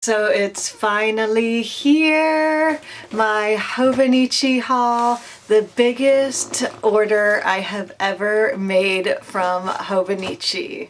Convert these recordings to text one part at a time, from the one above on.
So it's finally here, my Hobonichi haul, the biggest order I have ever made from Hobonichi.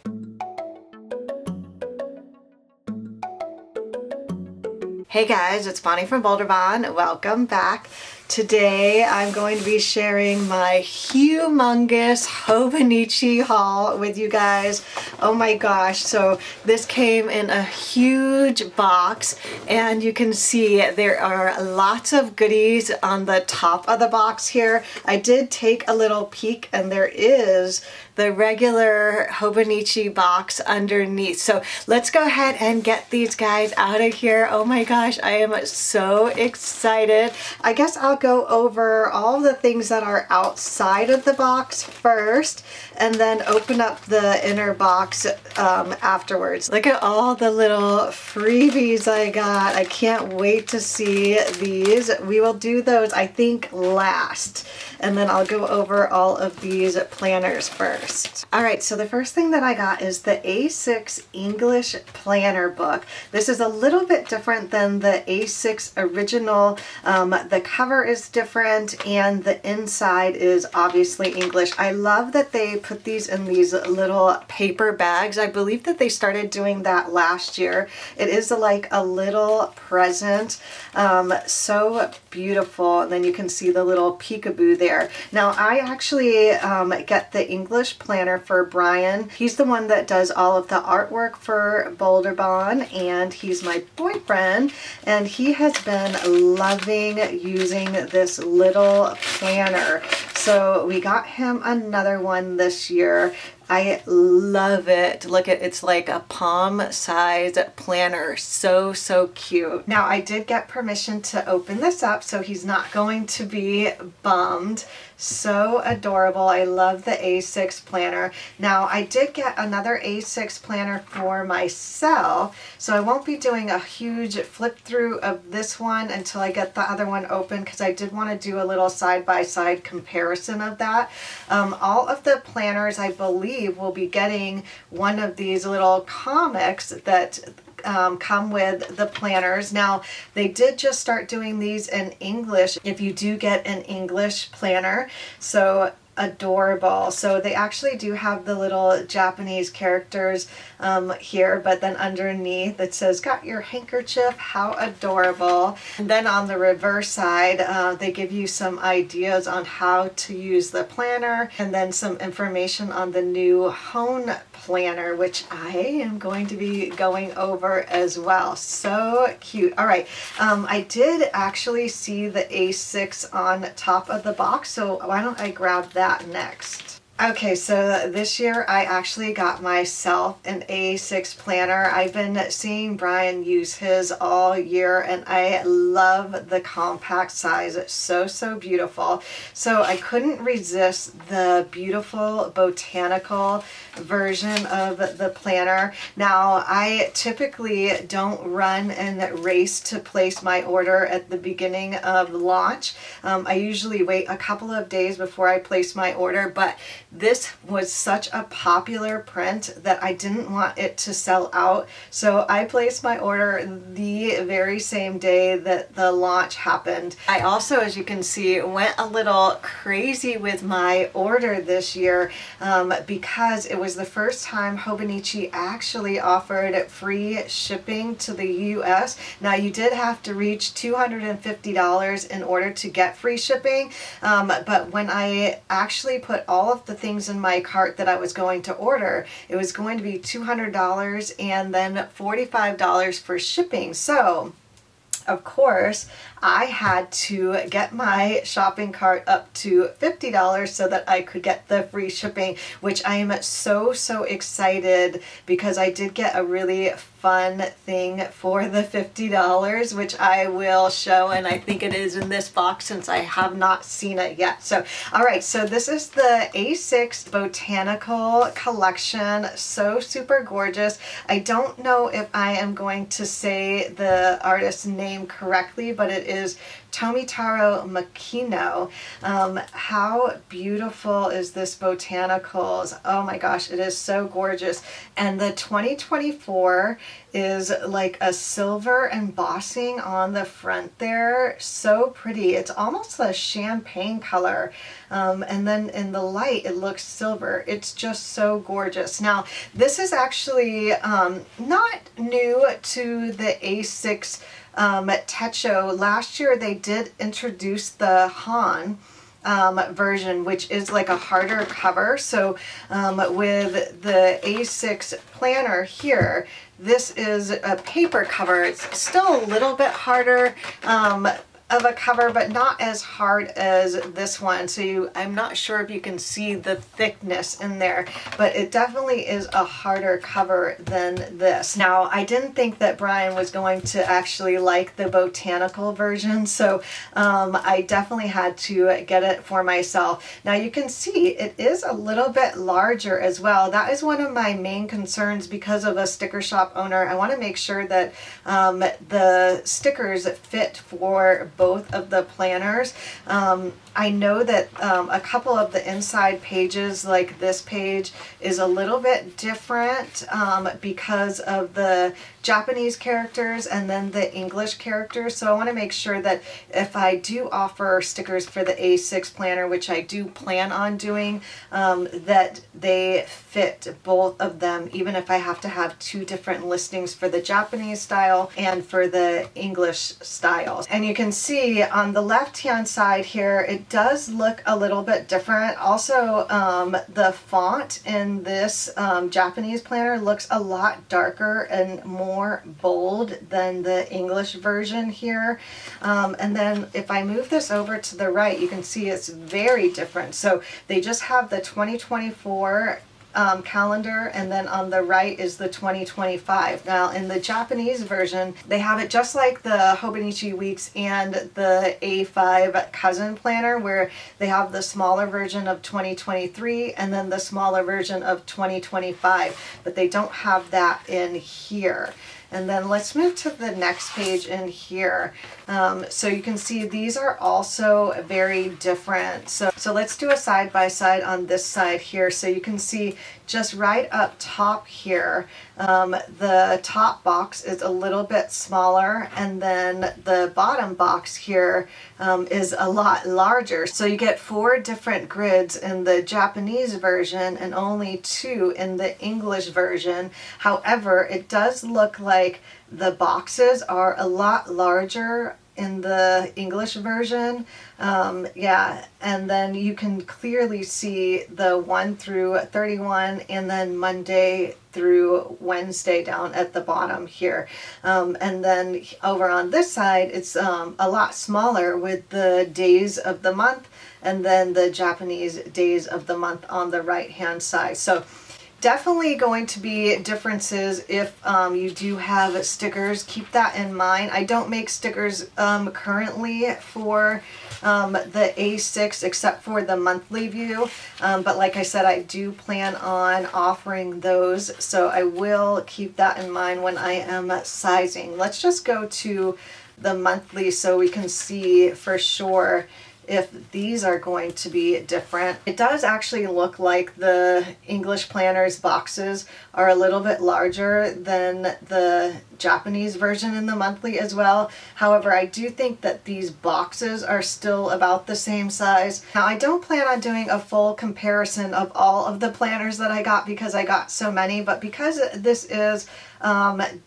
Hey guys, it's Bonnie from BOLDERBON. Welcome back. Today I'm going to be sharing my humongous Hobonichi haul with you guys. Oh my gosh, so this came in a huge box and you can see there are lots of goodies on the top of the box here. I did take a little peek and there is the regular Hobonichi box underneath. So let's go ahead and get these guys out of here. Oh my gosh, I am so excited. I guess I'll go over all the things that are outside of the box first and then open up the inner box afterwards. Look at all the little freebies I got. I can't wait to see these. We will do those, I think, last. And then I'll go over all of these planners first. All right, so the first thing that I got is the A6 English Planner book. This is a little bit different than the A6 original. The cover is different and the inside is obviously English. I love that they put these in these little paper bags. I believe that they started doing that last year. It is like a little present. So beautiful. And then you can see the little peekaboo there. Now I actually get the English planner for Brian. He's the one that does all of the artwork for BOLDERBON and he's my boyfriend and he has been loving using this little planner. So we got him another one this year. I love it. Look at it's like a palm-sized planner. So cute. Now I did get permission to open this up so he's not going to be bummed. So adorable. I love the A6 planner. Now I did get another A6 planner for myself, so I won't be doing a huge flip through of this one until I get the other one open because I did want to do a little side-by-side comparison of that. All of the planners, I believe, will be getting one of these little comics that come with the planners. Now they did just start doing these in English if you do get an English planner. So adorable. So they actually do have the little Japanese characters here, but then underneath it says got your handkerchief. How adorable. And then on the reverse side they give you some ideas on how to use the planner and then some information on the new Hone planner, which I am going to be going over as well. So cute. All right, I did actually see the A6 on top of the box, so why don't I grab that next. Okay, so this year I actually got myself an A6 planner. I've been seeing Brian use his all year and I love the compact size. It's so beautiful. So I couldn't resist the beautiful botanical version of the planner. Now I typically don't run and race to place my order at the beginning of launch. I usually wait a couple of days before I place my order, but this was such a popular print that I didn't want it to sell out. So I placed my order the very same day that the launch happened. I also, as you can see, went a little crazy with my order this year because it was the first time Hobonichi actually offered free shipping to the US. Now you did have to reach $250 in order to get free shipping, but when I actually put all of the things in my cart that I was going to order, it was going to be $200 and then $45 for shipping. So of course, I had to get my shopping cart up to $50 so that I could get the free shipping, which I am so excited because I did get a really fun thing for the $50, which I will show, and I think it is in this box since I have not seen it yet. So, all right, so this is the A6 Botanical Collection. So super gorgeous. I don't know if I am going to say the artist's name correctly, but it is Tomitaro Makino. How beautiful is this botanicals? Oh my gosh, it is so gorgeous. And the 2024 is like a silver embossing on the front there. So pretty. It's almost a champagne color. And then in the light, it looks silver. It's just so gorgeous. Now, this is actually not new to the A6 Techo. Last year, they did introduce the Han version, which is like a harder cover. So with the A6 planner here, this is a paper cover. It's still a little bit harder of a cover, but not as hard as this one. So I'm not sure if you can see the thickness in there, but it definitely is a harder cover than this. Now, I didn't think that Brian was going to actually like the botanical version, so I definitely had to get it for myself. Now you can see it is a little bit larger as well. That is one of my main concerns because of a sticker shop owner. I want to make sure that the stickers fit for both of the planners. I know that a couple of the inside pages, like this page, is a little bit different because of the Japanese characters and then the English characters. So I want to make sure that if I do offer stickers for the A6 planner, which I do plan on doing, that they fit both of them, even if I have to have two different listings for the Japanese style and for the English styles. And you can see on the left-hand side here, it does look a little bit different. Also, the font in this Japanese planner looks a lot darker and more bold than the English version here. And then if I move this over to the right, you can see it's very different. So they just have the 2024 calendar, and then on the right is the 2025. Now in the Japanese version, they have it just like the Hobonichi weeks and the A5 cousin planner, where they have the smaller version of 2023 and then the smaller version of 2025, but they don't have that in here. And then let's move to the next page in here. So you can see these are also very different. So let's do a side by side on this side here. So you can see just right up top here, the top box is a little bit smaller, and then the bottom box here is a lot larger. So you get 4 different grids in the Japanese version and only 2 in the English version. However, it does look like the boxes are a lot larger in the English version. Yeah, and then you can clearly see the 1 through 31 and then Monday through Wednesday down at the bottom here. And then over on this side, it's a lot smaller with the days of the month and then the Japanese days of the month on the right hand side. So definitely going to be differences if you do have stickers. Keep that in mind. I don't make stickers currently for the A6 except for the monthly view, but like I said, I do plan on offering those, so I will keep that in mind when I am sizing. Let's just go to the monthly so we can see for sure if these are going to be different. It does actually look like the English planners boxes are a little bit larger than the Japanese version in the monthly as well. However, I do think that these boxes are still about the same size. Now, I don't plan on doing a full comparison of all of the planners that I got because I got so many, but because this is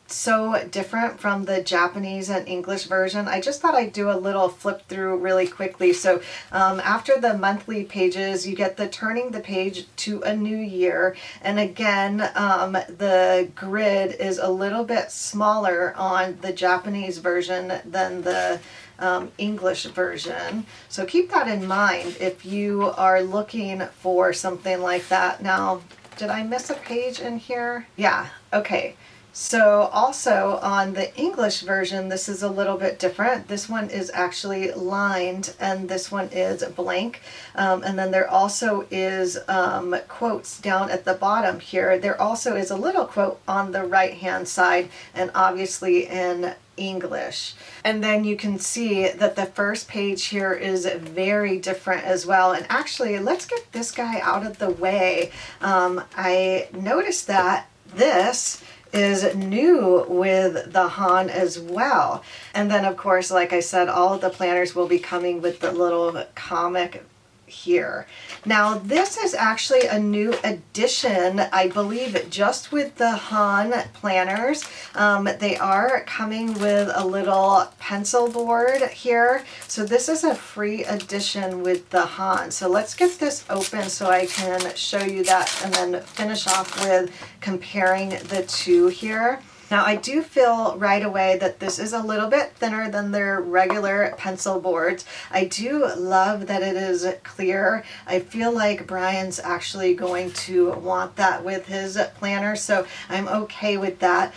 so different from the Japanese and English version, I just thought I'd do a little flip through really quickly. So after the monthly pages, you get the turning the page to a new year. And again, the grid is a little bit smaller on the Japanese version than the English version. So keep that in mind if you are looking for something like that. Now, did I miss a page in here? Yeah, okay. So also on the English version, this is a little bit different. This one is actually lined and this one is blank. And then there also is quotes down at the bottom here. There also is a little quote on the right hand side and obviously in English. And then you can see that the first page here is very different as well. And actually, let's get this guy out of the way. I noticed that this is new with the Han as well. And then of course, like I said, all of the planners will be coming with the little comic here. Now this is actually a new addition, I believe, just with the Han planners. They are coming with a little pencil board here. So this is a free addition with the Han. So let's get this open so I can show you that and then finish off with comparing the two here. Now I do feel right away that this is a little bit thinner than their regular pencil boards. I do love that it is clear. I feel like Brian's actually going to want that with his planner, so I'm okay with that.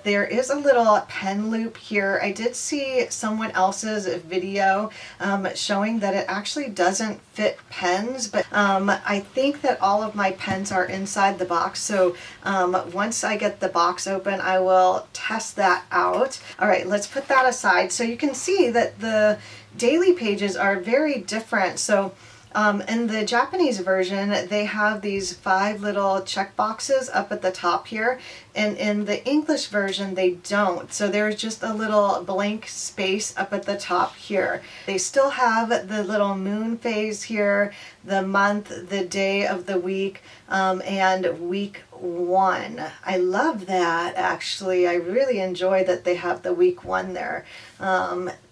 There is a little pen loop here. I did see someone else's video showing that it actually doesn't fit pens, but I think that all of my pens are inside the box, so once I get the box open, I will test that out. All right, let's put that aside. So you can see that the daily pages are very different. So in the Japanese version, they have these 5 little check boxes up at the top here, and in the English version, they don't. So there's just a little blank space up at the top here. They still have the little moon phase here, the month, the day of the week, and week 1. I love that, actually. I really enjoy that they have the week 1 there.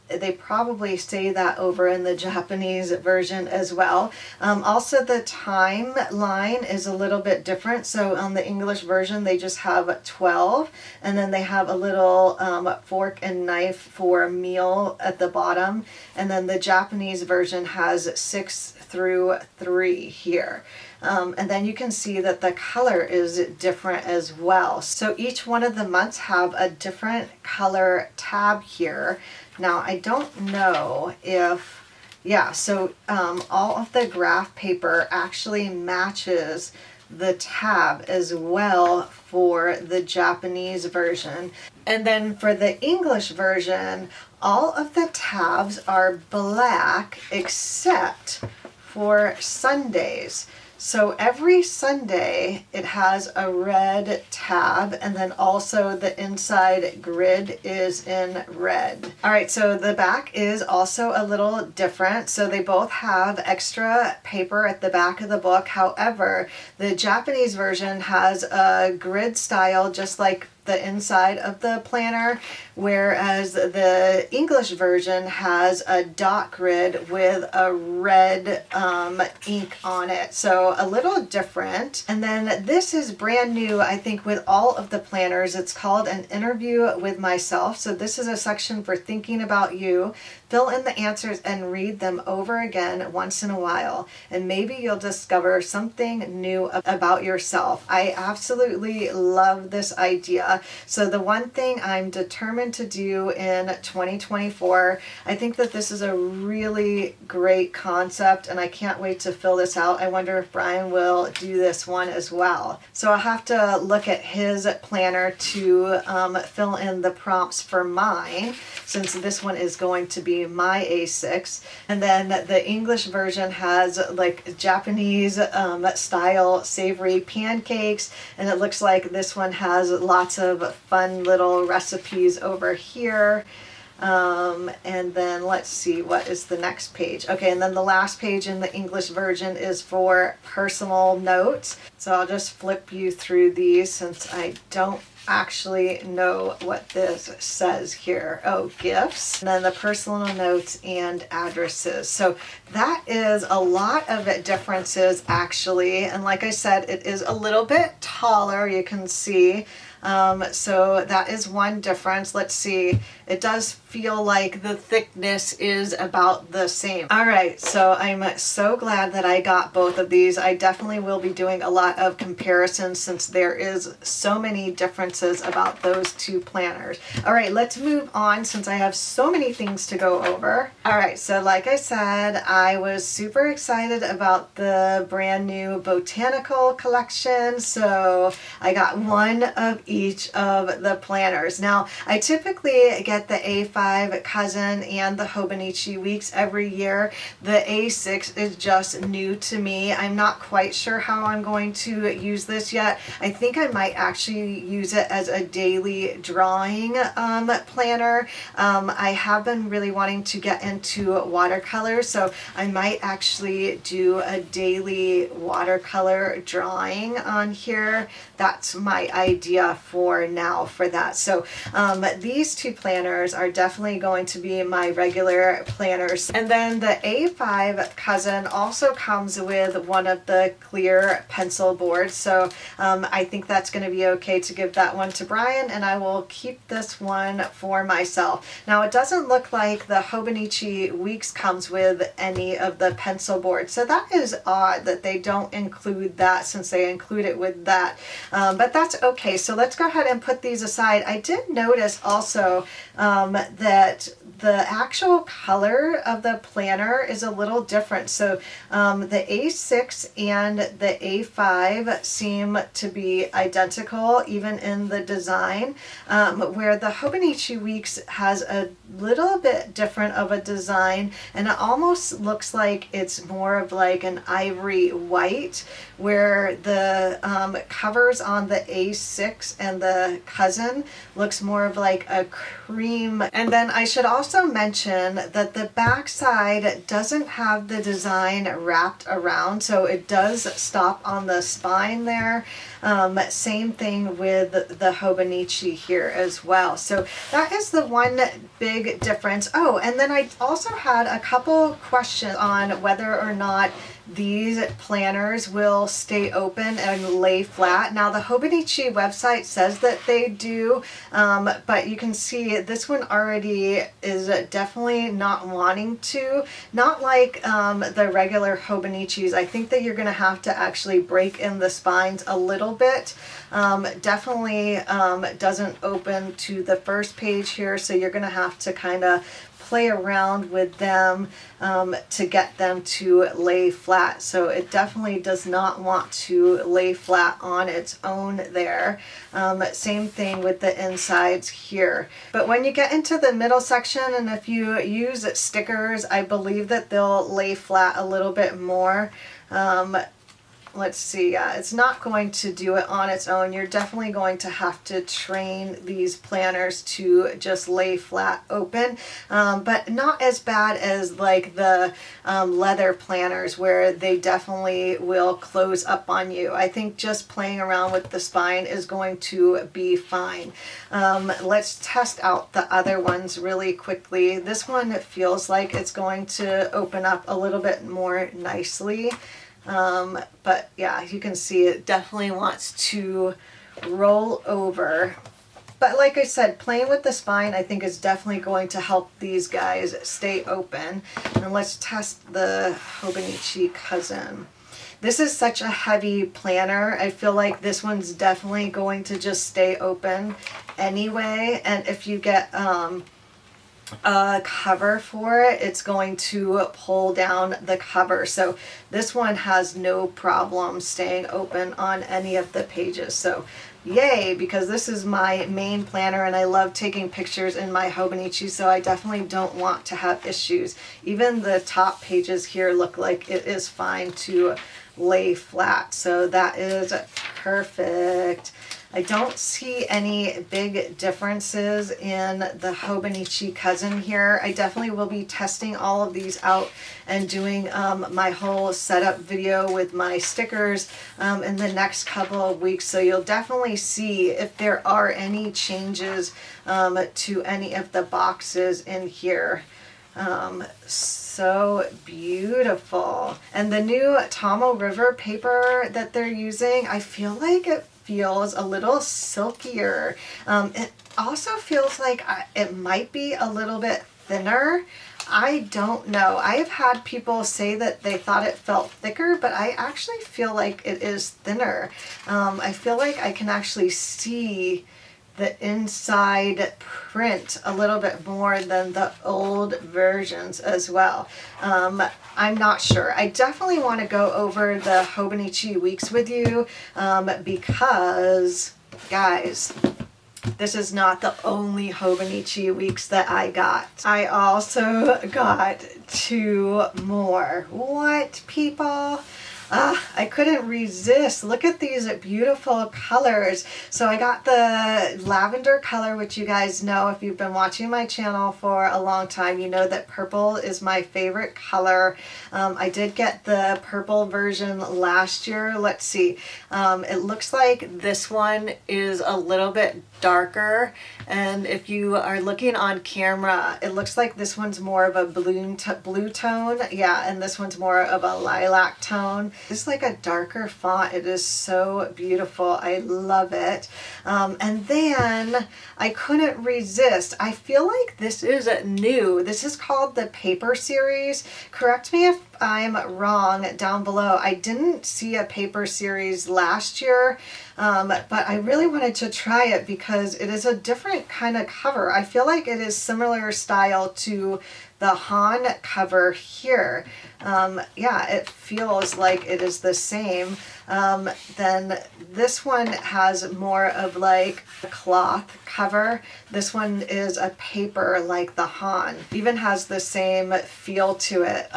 They probably say that over in the Japanese version as well. Also, the timeline is a little bit different. So on the English version, they just have 12, and then they have a little fork and knife for a meal at the bottom. And then the Japanese version has 6 through 3 here. And then you can see that the color is different as well. So each one of the months have a different color tab here. Now I don't know if, yeah, so all of the graph paper actually matches the tab as well for the Japanese version. And then for the English version, all of the tabs are black except for Sundays. So every Sunday it has a red tab, and then also the inside grid is in red. All right, so the back is also a little different. So they both have extra paper at the back of the book. However, the Japanese version has a grid style just like the inside of the planner, whereas the English version has a dot grid with a red ink on it. So a little different. And then this is brand new, I think, with all of the planners. It's called An Interview with Myself. So this is a section for thinking about you. Fill in the answers and read them over again once in a while, and maybe you'll discover something new about yourself. I absolutely love this idea. So the one thing I'm determined to do in 2024, I think that this is a really great concept, and I can't wait to fill this out. I wonder if Brian will do this one as well. So I'll have to look at his planner to fill in the prompts for mine, since this one is going to be my A6. And then the English version has like Japanese style savory pancakes, and it looks like this one has lots of fun little recipes over here. And then let's see, what is the next page? Okay, and then the last page in the English version is for personal notes. So I'll just flip you through these since I don't actually know what this says here. Oh, gifts, and then the personal notes and addresses. So that is a lot of differences actually, and like I said, it is a little bit taller, you can see. So that is one difference. Let's see, it does feel like the thickness is about the same. All right, so I'm so glad that I got both of these. I definitely will be doing a lot of comparisons since there is so many differences about those two planners. All right, let's move on since I have so many things to go over. All right, so like I said, I was super excited about the brand new Botanical Collection. So I got one of each each of the planners. Now, I typically get the A5 Cousin and the Hobonichi Weeks every year. The A6 is just new to me. I'm not quite sure how I'm going to use this yet. I think I might actually use it as a daily drawing planner. I have been really wanting to get into watercolor, so I might actually do a daily watercolor drawing on here. That's my idea for now for that. So these two planners are definitely going to be my regular planners. And then the A5 Cousin also comes with one of the clear pencil boards. So I think that's going to be okay to give that one to Brian, and I will keep this one for myself. Now, it doesn't look like the Hobonichi Weeks comes with any of the pencil boards, so that is odd that they don't include that since they include it with that. But that's okay. So let's go ahead and put these aside. I did notice also that the actual color of the planner is a little different. So the A6 and the A5 seem to be identical even in the design, where the Hobonichi Weeks has a little bit different of a design, and it almost looks like it's more of like an ivory white, where the covers on the A6 and the Cousin looks more of like a cream. And then I should also mention that the back side doesn't have the design wrapped around, so it does stop on the spine there. Same thing with the Hobonichi here as well. So that is the one big difference. Oh, and then I also had a couple questions on whether or not these planners will stay open and lay flat. Now, the Hobonichi website says that they do, but you can see this one already is definitely not wanting to. Not like the regular Hobonichis. I think that you're going to have to actually break in the spines a little bit. Definitely doesn't open to the first page here, so you're going to have to kind of play around with them to get them to lay flat. So it definitely does not want to lay flat on its own there. Same thing with the insides here. But when you get into the middle section, and if you use stickers, I believe that they'll lay flat a little bit more. Let's see, it's not going to do it on its own. You're definitely going to have to train these planners to just lay flat open, but not as bad as like the leather planners where they definitely will close up on you. I think just playing around with the spine is going to be fine. Let's test out the other ones really quickly. This one, it feels like it's going to open up a little bit more nicely. But yeah, you can see it definitely wants to roll over. But like I said, playing with the spine I think is definitely going to help these guys stay open. And let's test the Hobonichi Cousin. This is such a heavy planner. I feel like this one's definitely going to just stay open anyway. And if you get a cover for it, it's going to pull down the cover. So this one has no problem staying open on any of the pages. So yay, because this is my main planner and I love taking pictures in my Hobonichi, so I definitely don't want to have issues. Even the top pages here look like it is fine to lay flat, so that is perfect. I don't see any big differences in the Hobonichi Cousin here. I definitely will be testing all of these out and doing my whole setup video with my stickers in the next couple of weeks. So you'll definitely see if there are any changes to any of the boxes in here. So beautiful. And the new Tomo River paper that they're using, I feel like it feels a little silkier. It also feels like it might be a little bit thinner. I don't know. I have had people say that they thought it felt thicker, but I actually feel like it is thinner. I feel like I can actually see the inside print a little bit more than the old versions as well. I'm not sure. I definitely want to go over the Hobonichi Weeks with you because guys, this is not the only Hobonichi weeks that I got. I also got 2 more. What, people? I couldn't resist. Look at these beautiful colors. So I got the lavender color, which you guys know if you've been watching my channel for a long time, you know that purple is my favorite color. I did get the purple version last year. Let's see. It looks like this one is a little bit darker, and if you are looking on camera, it looks like this one's more of a blue tone. Yeah, and this one's more of a lilac tone. It's like a darker font. It is so beautiful. I love it. And then I couldn't resist. I feel like this is new. This is called the Paper Series. Correct me if I'm wrong down below. I didn't see a Paper Series last year, but I really wanted to try it because it is a different kind of cover. I feel like it is similar style to the Han cover here. Yeah, it feels like it is the same. Then this one has more of like a cloth cover. This one is a paper like the Han. Even has the same feel to it.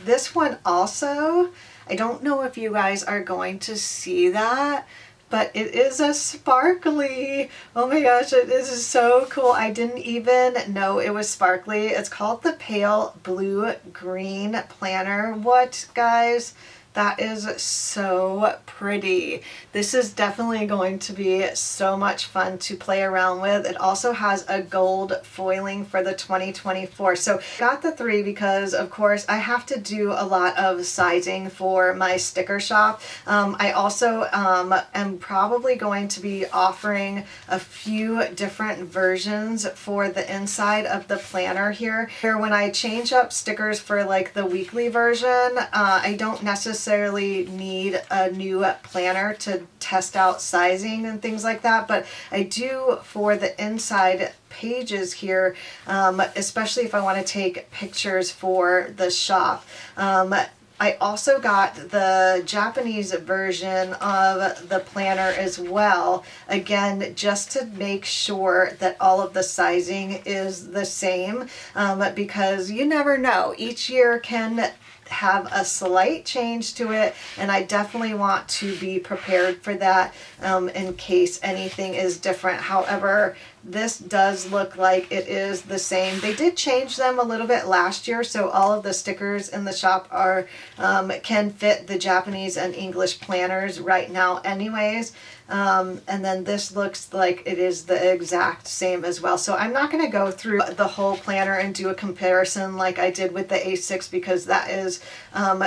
This one also, I don't know if you guys are going to see that, but it is a sparkly. Oh my gosh, it is so cool. I didn't even know it was sparkly. It's called the Pale Blue Green Planner. What, guys? That is so pretty. This is definitely going to be so much fun to play around with. It also has a gold foiling for the 2024. So got the 3 because of course I have to do a lot of sizing for my sticker shop. I also am probably going to be offering a few different versions for the inside of the planner here. When I change up stickers for like the weekly version, I don't necessarily need a new planner to test out sizing and things like that, but I do for the inside pages here, especially if I want to take pictures for the shop. I also got the Japanese version of the planner as well, again, just to make sure that all of the sizing is the same, because you never know. Each year can have a slight change to it, and I definitely want to be prepared for that in case anything is different. However, this does look like it is the same. They did change them a little bit last year, so all of the stickers in the shop are can fit the Japanese and English planners right now anyways. And then this looks like it is the exact same as well. So I'm not going to go through the whole planner and do a comparison like I did with the A6 because that is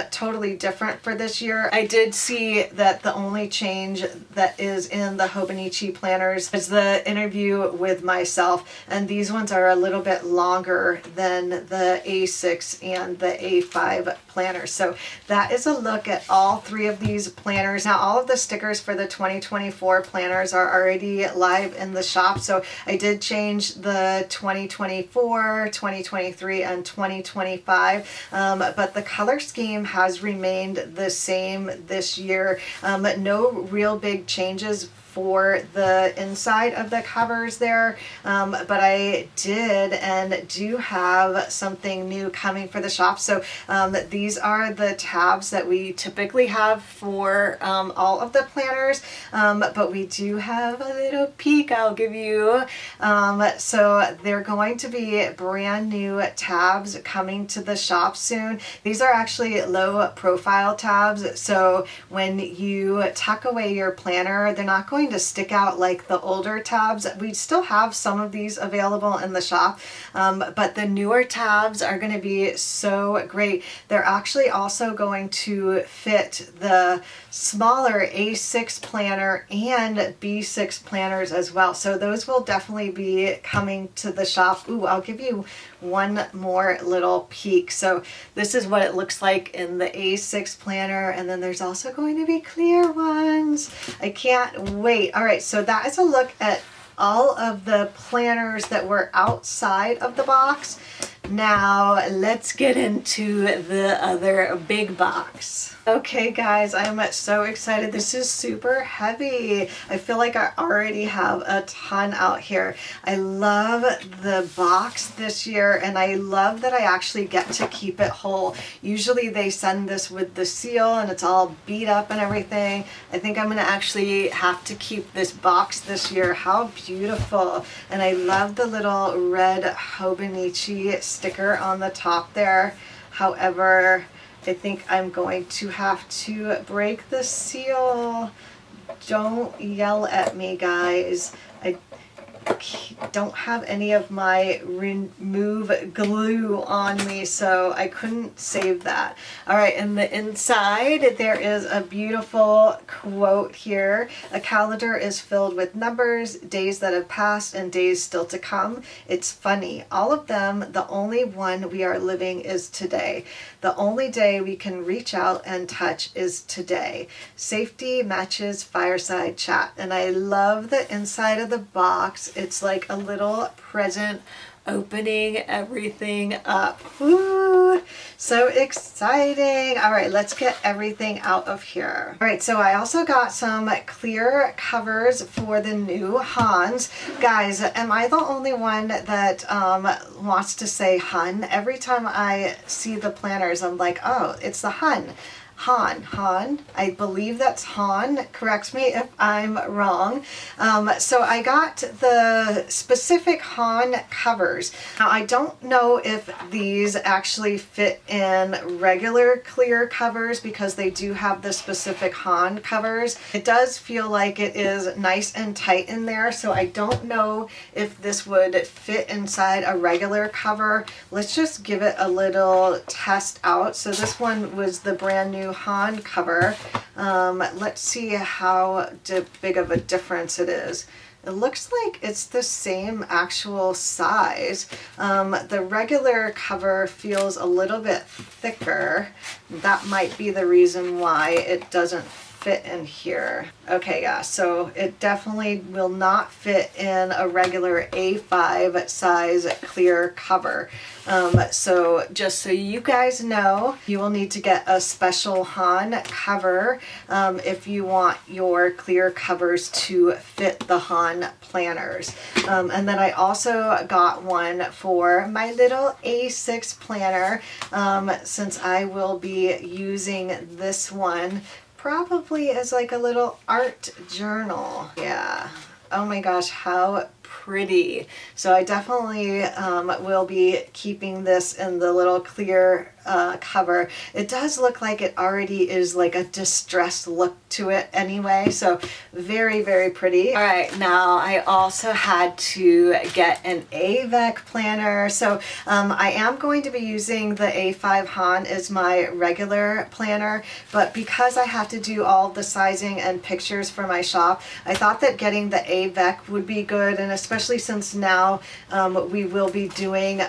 totally different for this year. I did see that the only change that is in the Hobonichi planners is the interview with myself, and these ones are a little bit longer than the A6 and the A5 planners. So that is a look at all 3 of these planners. Now all of the stickers for the 2024 planners are already live in the shop. So I did change the 2024, 2023, and 2025, but the color scheme has remained the same this year. No real big changes for the inside of the covers there, but I did and do have something new coming for the shop. So these are the tabs that we typically have for all of the planners, but we do have a little peek I'll give you. So they're going to be brand new tabs coming to the shop soon. These are actually low profile tabs, so when you tuck away your planner, they're not going to stick out like the older tabs. We still have some of these available in the shop, but the newer tabs are going to be so great. They're actually also going to fit the smaller A6 planner and B6 planners as well. So those will definitely be coming to the shop. Ooh, I'll give you one more little peek. So this is what it looks like in the A6 planner, and then there's also going to be clear ones. I can't wait. All right, so that is a look at all of the planners that were outside of the box. Now let's get into the other big box. Okay guys, I'm so excited. This is super heavy. I feel like I already have a ton out here. I love the box this year, and I love that I actually get to keep it whole. Usually they send this with the seal and it's all beat up and everything. I think I'm gonna actually have to keep this box this year. How beautiful. And I love the little red Hobonichi sticker on the top there. However, I think I'm going to have to break the seal. Don't yell at me, guys. I don't have any of my remove glue on me, so I couldn't save that. All right, in the inside there is a beautiful quote here. A calendar is filled with numbers, days that have passed and days still to come. It's funny, all of them, the only one we are living is today. The only day we can reach out and touch is today. Safety matches fireside chat. And I love the inside of the box. It's like a little present opening everything up. Woo! So exciting. All right, let's get everything out of here. All right, so I also got some clear covers for the new Hans. Guys, am I the only one that wants to say Hun? Every time I see the planners, I'm like, oh, it's the Han. Han, I believe that's Han, correct me if I'm wrong. So I got the specific Han covers. Now I don't know if these actually fit in regular clear covers because they do have the specific Han covers. It does feel like it is nice and tight in there, so I don't know if this would fit inside a regular cover. Let's just give it a little test out. So this one was the brand new Han cover. Let's see how big of a difference it is. It looks like it's the same actual size. The regular cover feels a little bit thicker. That might be the reason why it doesn't fit in here. Okay, yeah, so it definitely will not fit in a regular A5 size clear cover. So just so you guys know, you will need to get a special Han cover if you want your clear covers to fit the Han planners. And then I also got one for my little A6 planner, since I will be using this one probably as like a little art journal. Yeah. Oh my gosh, how pretty. So I definitely will be keeping this in the little clear cover. It does look like it already is like a distressed look to it anyway, so very, very pretty. All right, now I also had to get an Avec planner. So I am going to be using the A5 Han as my regular planner, but because I have to do all the sizing and pictures for my shop, I thought that getting the Avec would be good, and especially since now we will be doing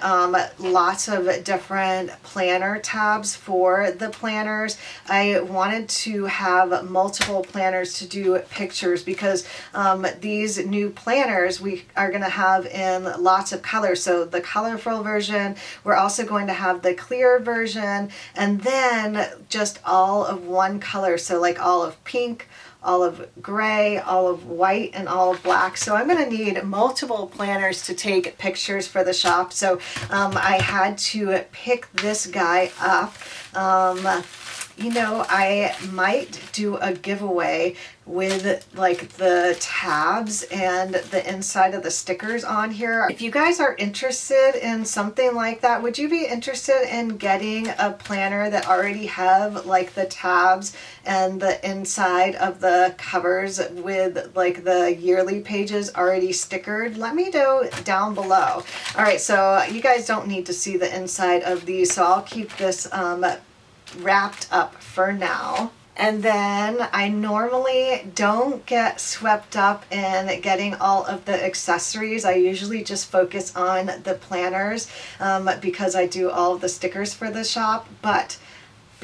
lots of different planner tabs for the planners. I wanted to have multiple planners to do pictures because these new planners we are going to have in lots of colors. So the colorful version, we're also going to have the clear version, and then just all of one color. So like all of pink, all of gray, all of white, and all of black. So I'm gonna need multiple planners to take pictures for the shop. So I had to pick this guy up. You know, I might do a giveaway with like the tabs and the inside of the stickers on here. If you guys are interested in something like that, would you be interested in getting a planner that already have like the tabs and the inside of the covers with like the yearly pages already stickered? Let me know down below. All right, so you guys don't need to see the inside of these, so I'll keep this wrapped up for now. And then I normally don't get swept up in getting all of the accessories. I usually just focus on the planners because I do all of the stickers for the shop. But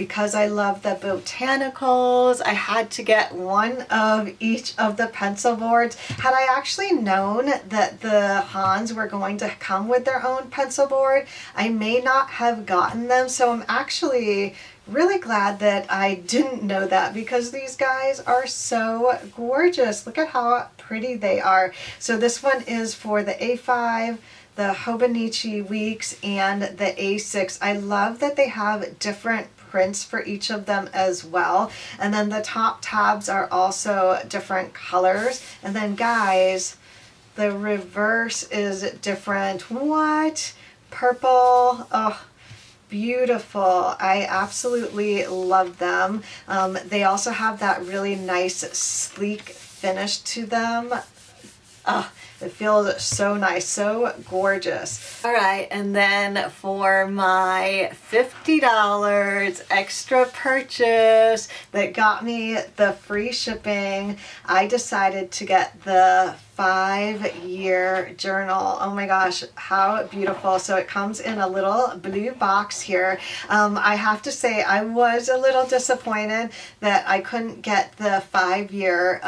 because I love the botanicals, I had to get one of each of the pencil boards. Had I actually known that the Hans were going to come with their own pencil board, I may not have gotten them. So I'm actually really glad that I didn't know that, because these guys are so gorgeous. Look at how pretty they are. So this one is for the A5, the Hobonichi Weeks, and the A6. I love that they have different prints for each of them as well. And then the top tabs are also different colors. And then guys, the reverse is different. What? Purple. Oh, beautiful. I absolutely love them. They also have that really nice sleek finish to them. It feels so nice, so gorgeous. All right, and then for my $50 extra purchase that got me the free shipping, I decided to get the 5-year journal. Oh my gosh, how beautiful. So it comes in a little blue box here. I have to say I was a little disappointed that I couldn't get the 5-year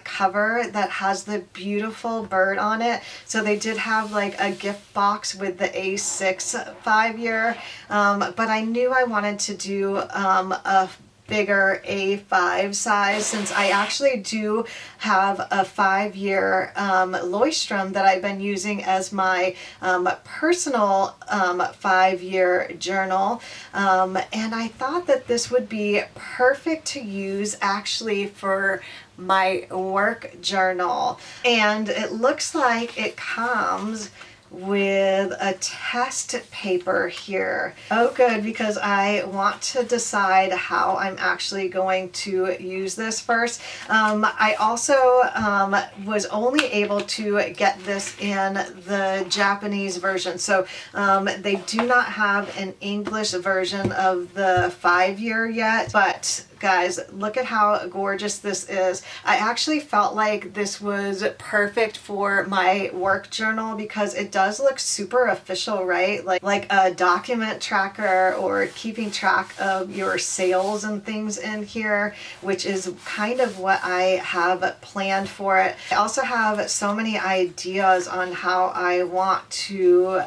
cover that has the beautiful bird on it. So they did have like a gift box with the A6 5-year, but I knew I wanted to do a bigger A5 size, since I actually do have a 5-year Leuchtturm that I've been using as my personal 5-year journal, and I thought that this would be perfect to use actually for my work journal. And it looks like it comes with a test paper here. Oh good, because I want to decide how I'm actually going to use this first. I also was only able to get this in the Japanese version, so they do not have an English version of the 5-year yet, but guys, look at how gorgeous this is. I actually felt like this was perfect for my work journal because it does look super official, right? Like a document tracker, or keeping track of your sales and things in here, which is kind of what I have planned for it. I also have so many ideas on how I want to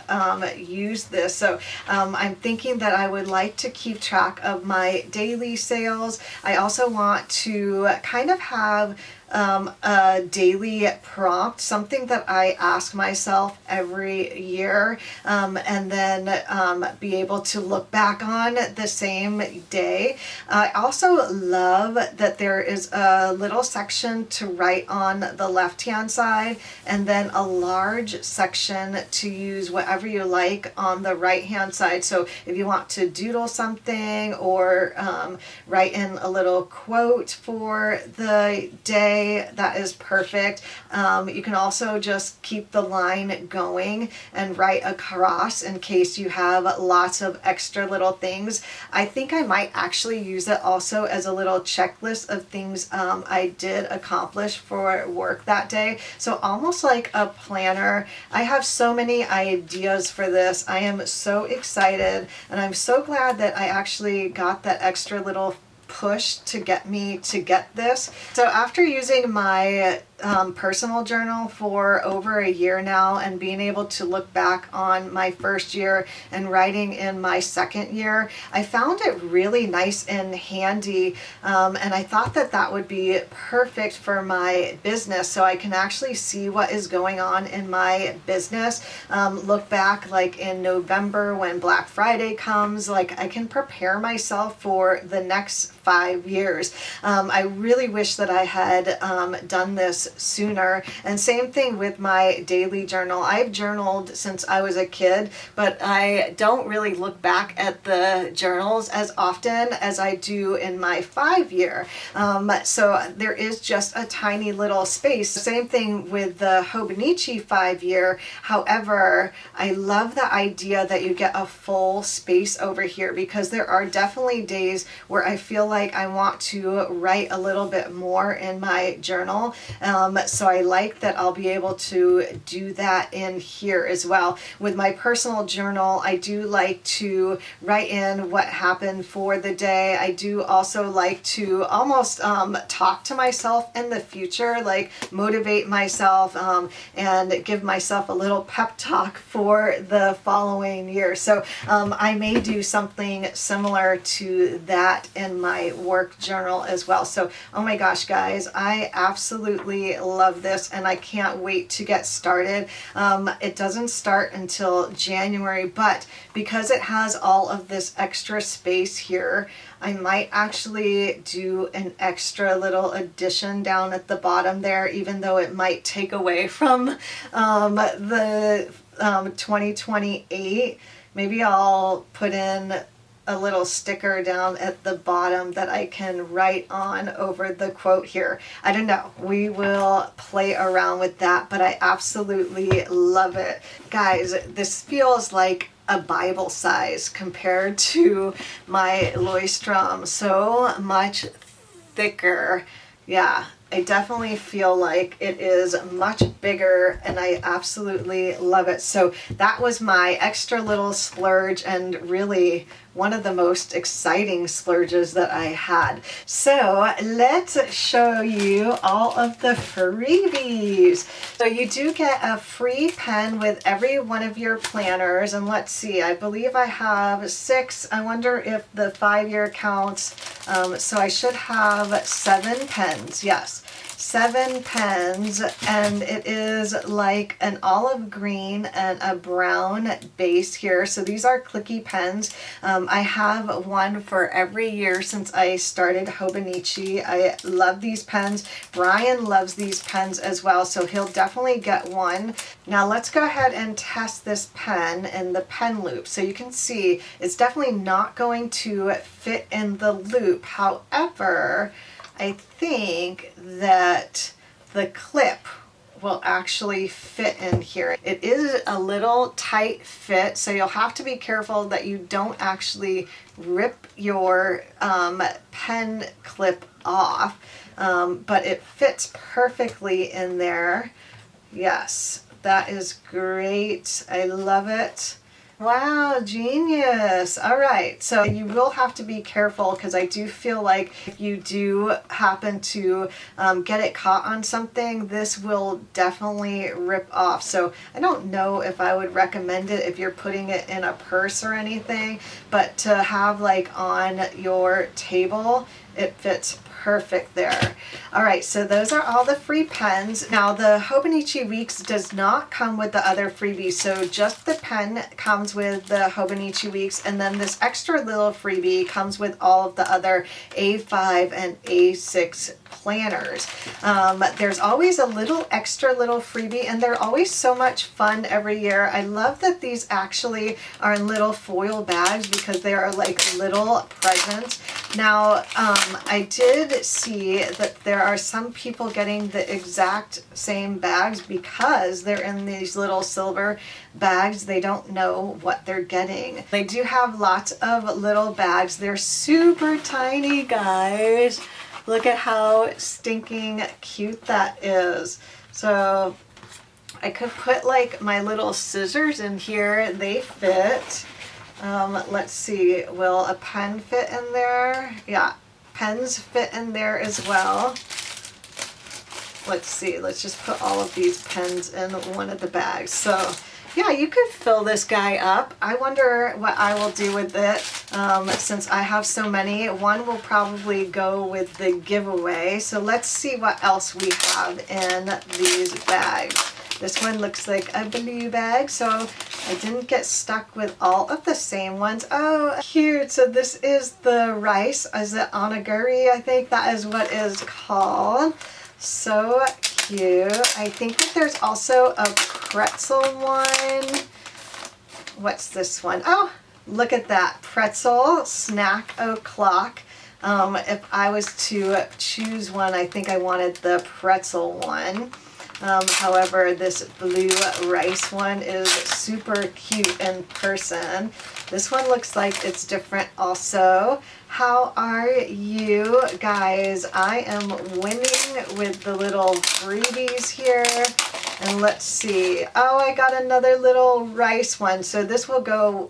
use this. So I'm thinking that I would like to keep track of my daily sales. I also want to kind of have a daily prompt, something that I ask myself every year, and then be able to look back on the same day. I also love that there is a little section to write on the left-hand side, and then a large section to use whatever you like on the right-hand side. So if you want to doodle something, or write in a little quote for the day, that is perfect. You can also just keep the line going and write across in case you have lots of extra little things. I think I might actually use it also as a little checklist of things I did accomplish for work that day. So almost like a planner. I have so many ideas for this. I am so excited, and I'm so glad that I actually got that extra little push to get me to get this. So after using my personal journal for over a year now, and being able to look back on my first year and writing in my second year, I found it really nice and handy, and I thought that that would be perfect for my business, so I can actually see what is going on in my business. Look back like in November when Black Friday comes, like I can prepare myself for the next 5 years. I really wish that I had done this sooner. And same thing with my daily journal. I've journaled since I was a kid, but I don't really look back at the journals as often as I do in my 5-year. So there is just a tiny little space. Same thing with the Hobonichi 5-year. However, I love the idea that you get a full space over here, because there are definitely days where I feel like I want to write a little bit more in my journal. So I like that I'll be able to do that in here as well. With my personal journal, I do like to write in what happened for the day. I do also like to almost talk to myself in the future, like motivate myself and give myself a little pep talk for the following year. So I may do something similar to that in my work journal as well. So, oh my gosh, guys, I absolutely love this and I can't wait to get started. It doesn't start until January, but because it has all of this extra space here, I might actually do an extra little addition down at the bottom there, even though it might take away from the 2028. Maybe I'll put in a little sticker down at the bottom that I can write on over the quote here. I don't know. We will play around with that, but I absolutely love it. Guys, this feels like a Bible size compared to my Leuchtturm. So much thicker. Yeah, I definitely feel like it is much bigger and I absolutely love it. So that was my extra little splurge and really one of the most exciting splurges that I had. So let's show you all of the freebies. So you do get a free pen with every one of your planners, and let's see, I believe I have 6. I wonder if the 5-year counts. So I should have 7 pens. Yes, 7 pens, and it is like an olive green and a brown base here. So these are clicky pens. I have one for every year since I started Hobonichi. I love these pens. Brian loves these pens as well, so he'll definitely get one. Now let's go ahead and test this pen in the pen loop. So you can see it's definitely not going to fit in the loop. However, I think that the clip will actually fit in here. It is a little tight fit, so you'll have to be careful that you don't actually rip your pen clip off, but it fits perfectly in there. Yes, that is great. I love it. Wow, genius. All right, so you will have to be careful because I do feel like if you do happen to get it caught on something, this will definitely rip off. So I don't know if I would recommend it if you're putting it in a purse or anything, but to have like on your table, it fits perfect there. All right, so those are all the free pens. Now the Hobonichi Weeks does not come with the other freebies, so just the pen comes with the Hobonichi Weeks, and then this extra little freebie comes with all of the other A5 and A6 planners. There's always a little extra little freebie, and they're always so much fun every year. I love that these actually are in little foil bags because they are like little presents. Now, I did see that there are some people getting the exact same bags because they're in these little silver bags. They don't know what they're getting. They do have lots of little bags. They're super tiny, guys. Look at how stinking cute that is. So I could put like my little scissors in here. They fit. Let's see, will a pen fit in there? Yeah, pens fit in there as well. Let's see, let's just put all of these pens in one of the bags. So yeah, you could fill this guy up. I wonder what I will do with it since I have so many. One will probably go with the giveaway. So let's see what else we have in these bags. This one looks like a blue bag, so I didn't get stuck with all of the same ones. Oh, cute. So this is the rice. Is it onigiri? I think that is what is called. So cute. I think that there's also a pretzel one. What's this one? Oh, look at that. Pretzel snack o'clock. If I was to choose one, I think I wanted the pretzel one. However, this blue rice one is super cute in person. This one looks like it's different also. How are you guys? I am winning with the little freebies here. And let's see. Oh, I got another little rice one. So this will go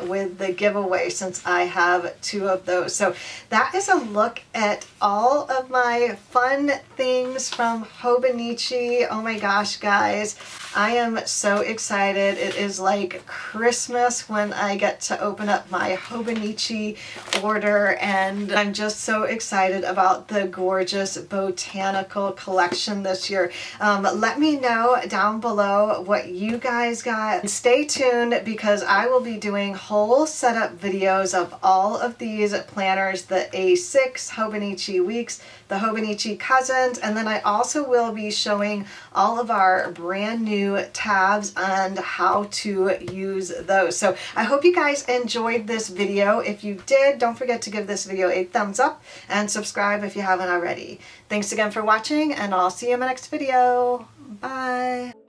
with the giveaway since I have 2 of those. So that is a look at all of my fun things from Hobonichi. Oh my gosh, guys. I am so excited. It is like Christmas when I get to open up my Hobonichi order, and I'm just so excited about the gorgeous Botanical Collection this year. Let me know down below what you guys got. And stay tuned because I will be doing whole setup videos of all of these planners, the A6 Hobonichi Weeks, the Hobonichi Cousins, and then I also will be showing all of our brand new tabs and how to use those. So I hope you guys enjoyed this video. If you did, don't forget to give this video a thumbs up and subscribe if you haven't already. Thanks again for watching, and I'll see you in my next video. Bye.